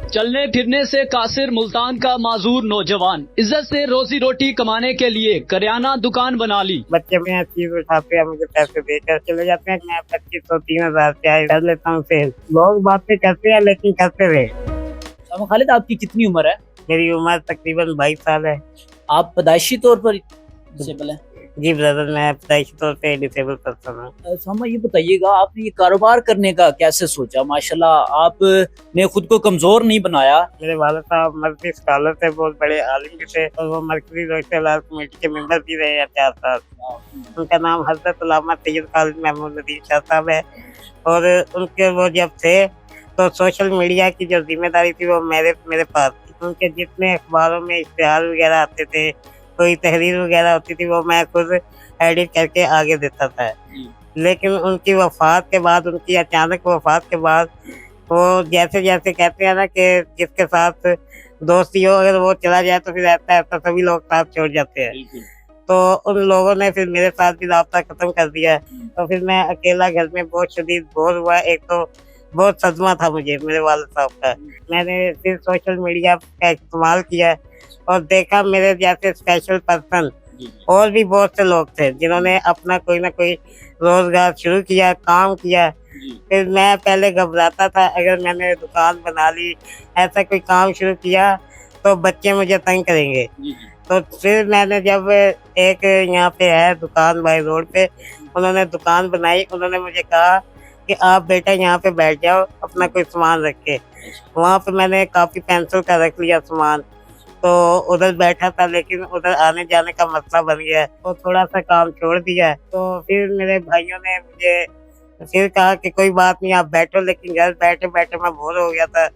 चलने फिरने से कासिर मुल्तान का माजूर नौजवान इज्जत से रोजी रोटी कमाने के लिए करियाना दुकान बना ली। बच्चे में चीज उठाते हैं, मुझे पैसे देकर चले जाते हैं। मैं 2500-3000 कर लेता हूँ सेल। लोग बातें करते हैं लेकिन करते रहे। खालिद, आपकी कितनी उम्र है? मेरी उम्र तकरीबन 22 साल है। आप पैदाइशी तौर पर डिसेबल हैं? जी ब्रदर, मैं पैदाइशी तौर पे डिसेबल पर्सन हूँ। हमें ये बताइएगा, आपने ये कारोबार करने का कैसे सोचा? माशाल्लाह, आपने खुद को कमजोर नहीं बनाया। मेरे वालिद साहब मर्कजी स्कॉलर थे, बहुत बड़े आलिम भी थे और वो मरकजी रोशनलाल कमेटी के मेंबर भी रहे 4 साल। उनका नाम हजरत उल्लामा सैयद खालिद महमूद नदीम शाह साहब है। और उनके वो जब थे तो सोशल मीडिया की जो जिम्मेदारी थी वो मेरे पास थी। उनके जितने अखबारों में इश्तिहार वगैरह आते थे, कोई तहरीर वगैरह होती थी, वो मैं खुद एडिट करके आगे देता था। लेकिन उनकी वफात के बाद, उनकी अचानक वफात के बाद, वो जैसे जैसे कहते हैं ना कि जिसके साथ दोस्ती हो, अगर वो चला जाए तो फिर ऐसा सभी लोग साथ छोड़ जाते हैं। तो उन लोगों ने फिर मेरे साथ भी राब्ता खत्म कर दिया। तो फिर मैं अकेला घर में बहुत शदीद बोर हुआ। एक तो बहुत सदमा था मुझे मेरे वालिद साहब का। मैंने फिर सोशल मीडिया का इस्तेमाल किया और देखा मेरे जैसे स्पेशल पर्सन और भी बहुत से लोग थे जिन्होंने अपना कोई ना कोई रोजगार शुरू किया, काम किया। फिर मैं पहले घबराता था, अगर मैंने दुकान बना ली, ऐसा कोई काम शुरू किया तो बच्चे मुझे तंग करेंगे। तो फिर मैंने जब एक यहाँ पे है दुकान बाई रोड पे, उन्होंने दुकान बनाई। उन्होंने मुझे कहा कि आप बेटा यहाँ पे बैठ जाओ, अपना कोई सामान रख के। वहाँ पे मैंने काफी पेंसिल का रख लिया सामान, तो उधर बैठा था। लेकिन उधर आने जाने का मसला बन गया तो थोड़ा सा काम छोड़ दिया। तो फिर मेरे भाइयों ने मुझे फिर कहा कि कोई बात नहीं, आप बैठो। लेकिन घर बैठे बैठे मैं बोर हो गया था,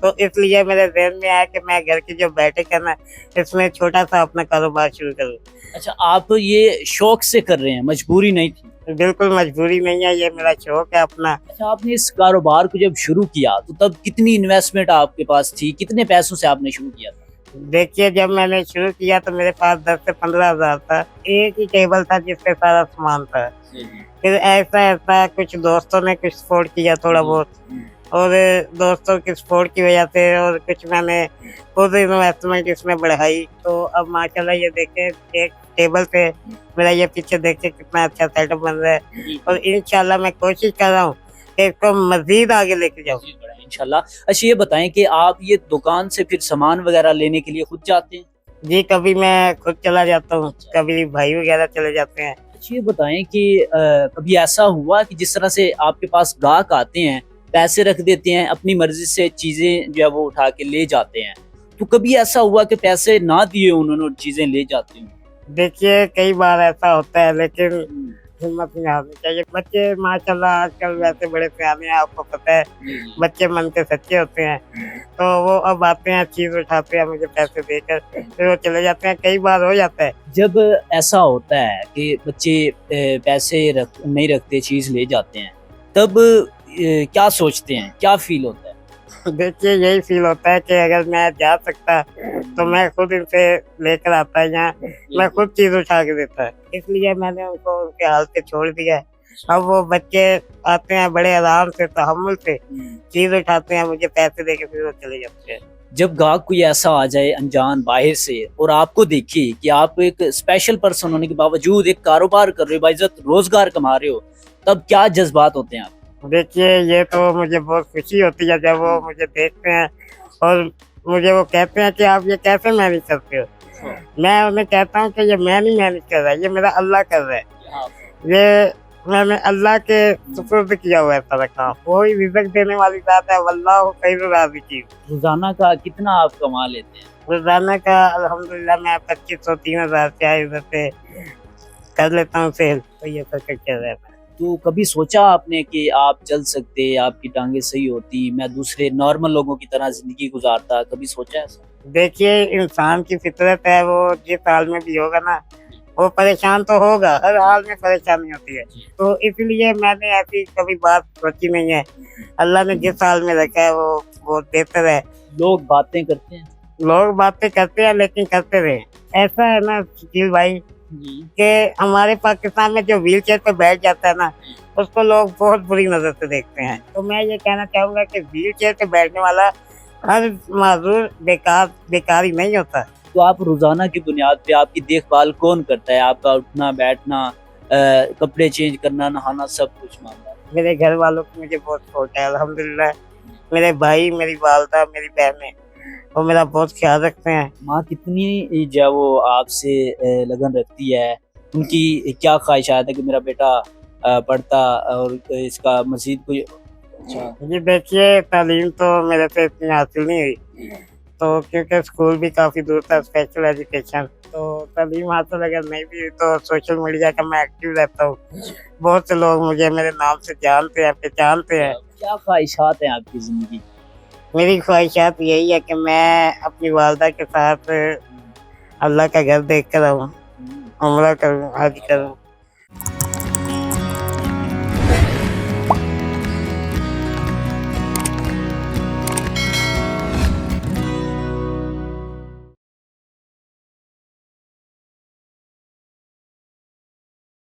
तो इसलिए मेरे ज़हन में आया कि मैं घर के जो बैठे करना, इसमें छोटा सा अपना कारोबार शुरू करूँ। अच्छा, आप ये शौक से कर रहे हैं, मजबूरी नहीं थी? बिल्कुल मजबूरी नहीं है, ये मेरा शौक है अपना। अच्छा, आपने इस कारोबार को जब शुरू किया तो तब कितनी इन्वेस्टमेंट आपके पास थी? कितने पैसों से आपने शुरू किया था? देखिए, जब मैंने शुरू किया तो मेरे पास 10 से 15 हज़ार था। एक ही टेबल था जिसपे सारा सामान था। फिर ऐसा कुछ दोस्तों ने कुछ सपोर्ट किया थोड़ा बहुत, और दोस्तों की सपोर्ट की वजह से और कुछ मैंने खुद इन्वेस्टमेंट इसमें बढ़ाई। तो अब माशाल्लाह ये देखें, एक टेबल पे मेरा ये पीछे देखिए कितना अच्छा सेटअप बन रहा है। और इंशाल्लाह मैं कोशिश कर रहा हूँ कि इसको मजीद आगे लेके जाऊँ इंशाल्लाह। अच्छा, ये बताएं कि आप ये दुकान से फिर सामान वगैरह लेने के लिए खुद जाते हैं? जी, कभी मैं खुद चला जाता हूँ, कभी भाई वगैरह चले जाते हैं। अच्छा, ये बताएं कि कभी ऐसा हुआ कि जिस तरह से आपके पास ग्राहक आते हैं, पैसे रख देते हैं, अपनी मर्जी से चीजें जो है वो उठा के ले जाते हैं, तो कभी ऐसा हुआ कि पैसे ना दिए उन्होंने चीजें ले जाते हैं? देखिए, कई बार ऐसा होता है, लेकिन हिम्मत नहीं हारनी चाहिए। बच्चे माशाल्लाह आजकल वैसे बड़े सियाने हैं, आपको पता है, बच्चे मन के सच्चे होते हैं। तो वो अब आते हैं, चीज उठाते हैं, मुझे पैसे देकर फिर वो चले जाते हैं। कई बार हो जाता है। जब ऐसा होता है कि बच्चे पैसे नहीं रखते, चीज ले जाते हैं, तब क्या सोचते हैं, क्या फील होता है? देखिए, यही फील होता है कि अगर मैं जा सकता तो मैं खुद इनसे लेकर आता है, यहाँ मैं खुद चीज उठा के देता है। इसलिए मैंने उनको उनके हाल से छोड़ दिया है। अब वो बच्चे आते हैं, बड़े आराम से, तहम्मुल से चीज उठाते हैं, मुझे पैसे देके फिर वो चले जाते हैं। जब गाहक कोई ऐसा आ जाए अनजान बाहर से और आपको देखे कि आप एक स्पेशल पर्सन होने के बावजूद एक कारोबार कर रहे हो, बाइज्जत रोजगार कमा रहे हो, तब क्या जज्बात होते हैं आप? देखिए, ये तो मुझे बहुत खुशी होती है जब वो मुझे देखते हैं और मुझे वो कहते हैं कि आप ये कैसे मैनेज करते हो। मैं उन्हें कहता हूँ कि ये मैं नहीं मैनेज कर रहा, ये मेरा अल्लाह कर रहा है। ये मैंने अल्लाह के सुपुर्द किया हुआ है सारा काम। वही रिज़्क़ देने वाली बात है, वल्लाहु खैरुर राज़िकीन। रोजाना का कितना आप कमा लेते हैं? रोजाना का अल्हम्दुलिल्लाह मैं 2500-3000 चाहे इधर से कर लेता हूँ सेल। तो ये सब चल रहता है। तो कभी सोचा आपने कि आप चल सकते, आपकी टांगे सही होती, मैं दूसरे नॉर्मल लोगों की तरह जिंदगी गुजारता? कभी सोचा ऐसा? देखिए, इंसान की फितरत है, वो जिस हाल में भी होगा ना, वो परेशान तो होगा, हर हाल में परेशानी होती है। तो इसलिए मैंने ऐसी कभी बात सोची नहीं है। अल्लाह ने जिस हाल में रखा है वो बहुत बेहतर है। लोग बातें करते हैं, लोग बातें करते हैं, लेकिन करते रहे। ऐसा है ना शकील भाई कि हमारे पाकिस्तान में जो व्हील चेयर पे बैठ जाता है ना, उसको लोग बहुत बुरी नजर से देखते हैं। तो मैं ये कहना चाहूंगा कि व्हील चेयर पे बैठने वाला हर माजूर बेकारी नहीं होता। तो आप रोजाना की बुनियाद पे आपकी देखभाल कौन करता है? आपका उठना बैठना, कपड़े चेंज करना, नहाना, सब कुछ मामला? मेरे घर वालों को मुझे बहुत सपोर्ट है अल्हम्दुलिल्लाह। मेरे भाई, मेरी वालदा, मेरी बहनें वो मेरा बहुत ख्याल रखते हैं। माँ कितनी जो है वो आपसे लगन रखती है? उनकी क्या ख्वाहिशात है कि मेरा बेटा पढ़ता और इसका मजीद कोई अच्छा? जी देखिए, तालीम तो मेरे से इतनी हासिल नहीं हुई, तो क्योंकि स्कूल भी काफ़ी दूर था, स्पेशल एजुकेशन, तो तालीम हासिल अगर नहीं भी हुई तो सोशल मीडिया का मैं एक्टिव रहता हूँ। बहुत से लोग मुझे मेरे नाम से जानते हैं, पहचानते हैं। क्या ख्वाहिशात हैं आपकी जिंदगी? मेरी ख्वाहिशात यही है कि मैं अपनी वालदा के साथ अल्लाह का घर देख कर आऊँ, उम्रा करूँ, हज करूँ।